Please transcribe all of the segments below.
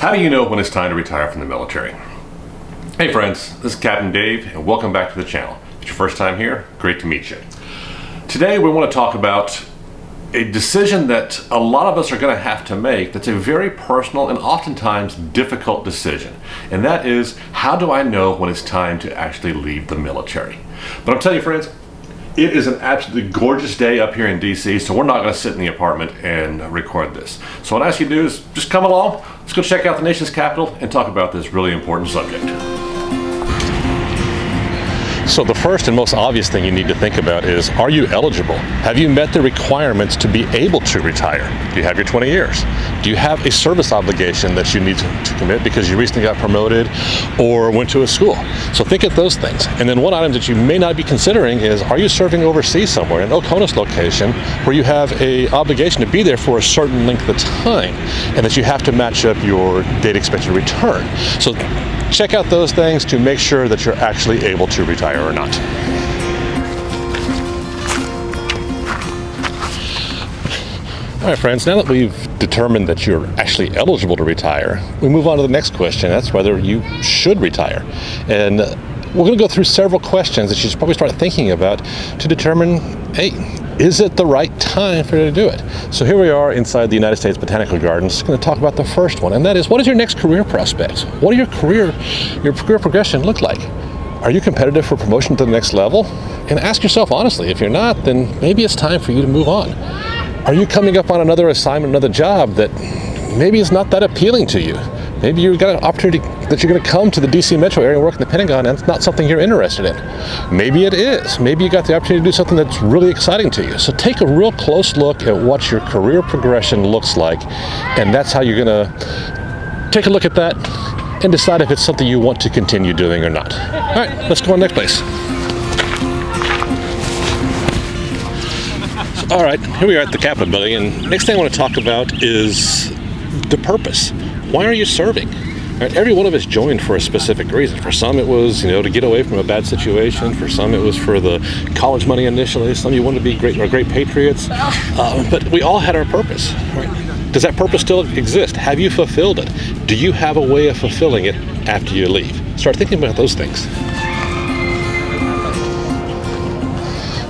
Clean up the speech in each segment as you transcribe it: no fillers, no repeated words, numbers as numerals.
How do you know when it's time to retire from the military? Hey friends, this is Captain Dave and welcome back to the channel. If it's your first time here, great to meet you. Today we want to talk about a decision that a lot of us are going to have to make that's a very personal and oftentimes difficult decision. And that is, how do I know when it's time to actually leave the military? But I'm telling you friends, it is an absolutely gorgeous day up here in DC, so we're not going to sit in the apartment and record this. So what I ask you to do is just come along, let's go check out the nation's capital and talk about this really important subject. So the first and most obvious thing you need to think about is, are you eligible? Have you met the requirements to be able to retire? Do you have your 20 years? Do you have a service obligation that you need to commit because you recently got promoted or went to a school? So think of those things. And then one item that you may not be considering is, are you serving overseas somewhere, in an OCONUS location, where you have a obligation to be there for a certain length of time and that you have to match up your date expected return? So check out those things to make sure that you're actually able to retire or not. All right, friends, now that we've determined that you're actually eligible to retire, we move on to the next question. That's whether you should retire. And we're going to go through several questions that you should probably start thinking about to determine, hey, is it the right time for you to do it? So here we are inside the United States Botanical Gardens. Going to talk about the first one, and that is, what is your next career prospects? What do your career progression look like? Are you competitive for promotion to the next level? And ask yourself honestly, if you're not, then maybe it's time for you to move on. Are you coming up on another assignment, another job that maybe is not that appealing to you? Maybe you've got an opportunity that you're going to come to the DC metro area and work in the Pentagon, and it's not something you're interested in. Maybe it is. Maybe you got the opportunity to do something that's really exciting to you. So take a real close look at what your career progression looks like, and that's how you're going to take a look at that and decide if it's something you want to continue doing or not. All right, let's go on to the next place. All right, here we are at the Capitol building, and next thing I want to talk about is the purpose. Why are you serving? Right, every one of us joined for a specific reason. For some it was, to get away from a bad situation. For some it was for the college money initially. Some you wanted to be great patriots. But we all had our purpose. Right? Does that purpose still exist? Have you fulfilled it? Do you have a way of fulfilling it after you leave? Start thinking about those things.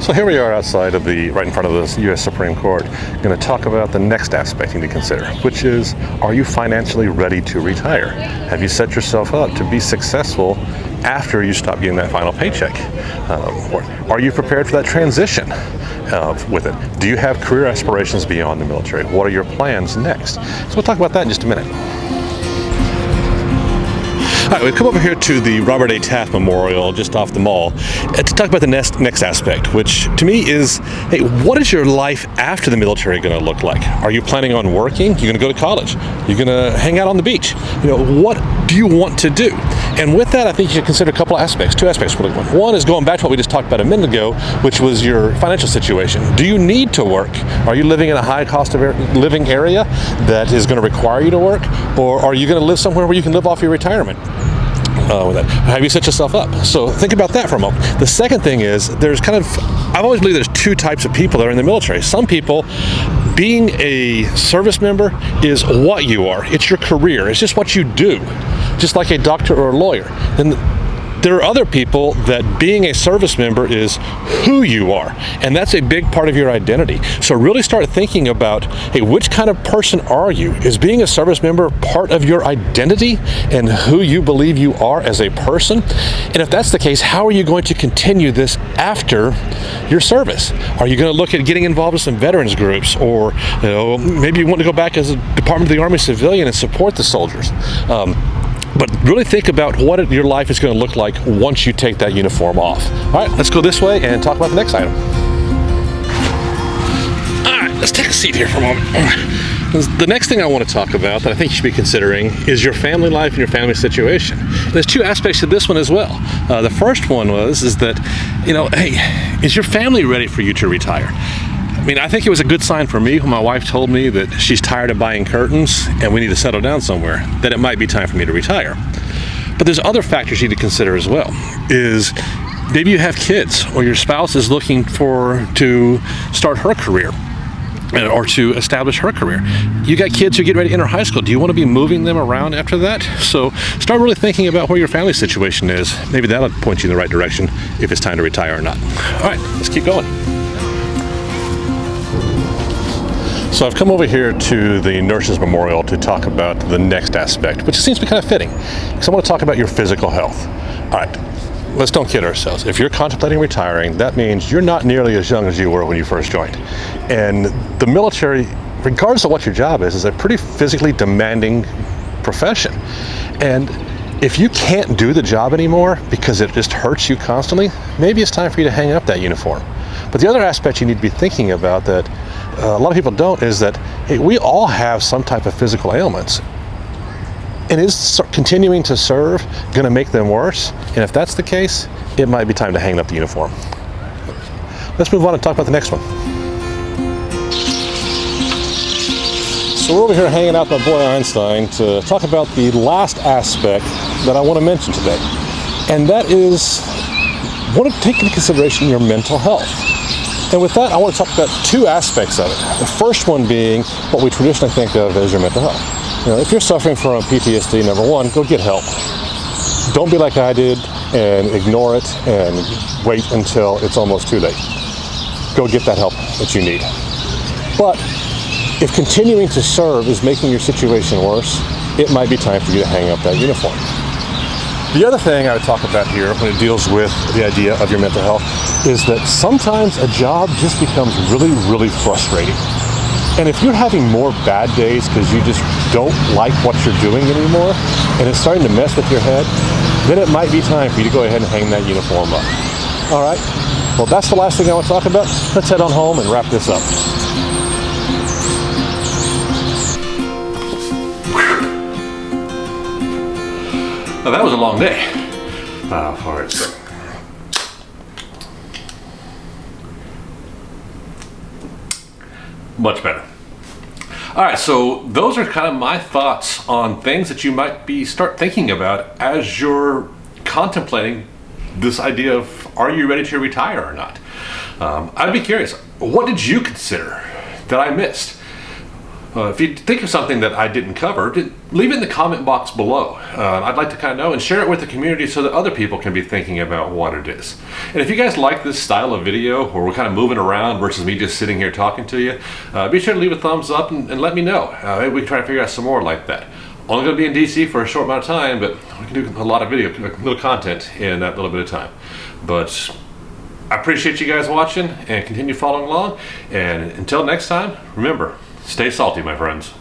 So here we are outside of right in front of the U.S. Supreme Court, going to talk about the next aspect you need to consider, which is, are you financially ready to retire? Have you set yourself up to be successful after you stop getting that final paycheck? Or are you prepared for that transition with it? Do you have career aspirations beyond the military? What are your plans next? So we'll talk about that in just a minute. All right, we've come over here to the Robert A. Taft Memorial just off the mall to talk about the next aspect, which to me is, hey, what is your life after the military going to look like? Are you planning on working? You're going to go to college? You're going to hang out on the beach? What do you want to do? And with that, I think you should consider a couple of aspects, two aspects really. One is going back to what we just talked about a minute ago, which was your financial situation. Do you need to work? Are you living in a high cost of living area that is going to require you to work? Or are you going to live somewhere where you can live off your retirement? With that. Have you set yourself up? So think about that for a moment. The second thing is, I've always believed there's two types of people that are in the military. Some people, being a service member is what you are. It's your career. It's just what you do. Just like a doctor or a lawyer. And there are other people that being a service member is who you are, and that's a big part of your identity. So really start thinking about, hey, which kind of person are you? Is being a service member part of your identity and who you believe you are as a person? And if that's the case, how are you going to continue this after your service? Are you going to look at getting involved with some veterans groups, or maybe you want to go back as a Department of the Army civilian and support the soldiers? But really think about what your life is going to look like once you take that uniform off. All right, let's go this way and talk about the next item. All right, let's take a seat here for a moment. The next thing I want to talk about that I think you should be considering is your family life and your family situation. There's two aspects to this one as well. The first one is that, hey, is your family ready for you to retire? I think it was a good sign for me when my wife told me that she's tired of buying curtains and we need to settle down somewhere, that it might be time for me to retire. But there's other factors you need to consider as well. Is maybe you have kids, or your spouse is looking to start her career. or to establish her career. You got kids who get ready to enter high school. Do you want to be moving them around after that? So start really thinking about where your family situation is. Maybe that'll point you in the right direction if it's time to retire or not. All right, let's keep going. So I've come over here to the Nurses Memorial to talk about the next aspect, which seems to be kind of fitting, because I want to talk about your physical health. All right, let's don't kid ourselves. If you're contemplating retiring, that means you're not nearly as young as you were when you first joined. And the military, regardless of what your job is a pretty physically demanding profession. And if you can't do the job anymore because it just hurts you constantly, maybe it's time for you to hang up that uniform. But the other aspect you need to be thinking about that a lot of people don't is that, hey, we all have some type of physical ailments. And is continuing to serve going to make them worse? And if that's the case, it might be time to hang up the uniform. Let's move on and talk about the next one. So we're over here hanging out with my boy Einstein to talk about the last aspect that I want to mention today. And that is, I want to take into consideration your mental health. And with that, I want to talk about two aspects of it. The first one being what we traditionally think of as your mental health. You know, if you're suffering from PTSD, number one, go get help. Don't be like I did and ignore it and wait until it's almost too late. Go get that help that you need. But if continuing to serve is making your situation worse, it might be time for you to hang up that uniform. The other thing I would talk about here when it deals with the idea of your mental health is that sometimes a job just becomes really, really frustrating. And if you're having more bad days because you just don't like what you're doing anymore, and it's starting to mess with your head, then it might be time for you to go ahead and hang that uniform up. All right, well, that's the last thing I want to talk about. Let's head on home and wrap this up. Now, that was a long day. All right, so much better. All right, so those are kind of my thoughts on things that you might start thinking about as you're contemplating this idea of, are you ready to retire or not? I'd be curious, what did you consider that I missed? If you think of something that I didn't cover, leave it in the comment box below. I'd like to kind of know and share it with the community so that other people can be thinking about what it is. And if you guys like this style of video where we're kind of moving around versus me just sitting here talking to you, be sure to leave a thumbs up and let me know. Maybe we can try to figure out some more like that. Only going to be in DC for a short amount of time, but we can do a lot of little content in that little bit of time. But I appreciate you guys watching and continue following along. And until next time, remember, stay salty, my friends.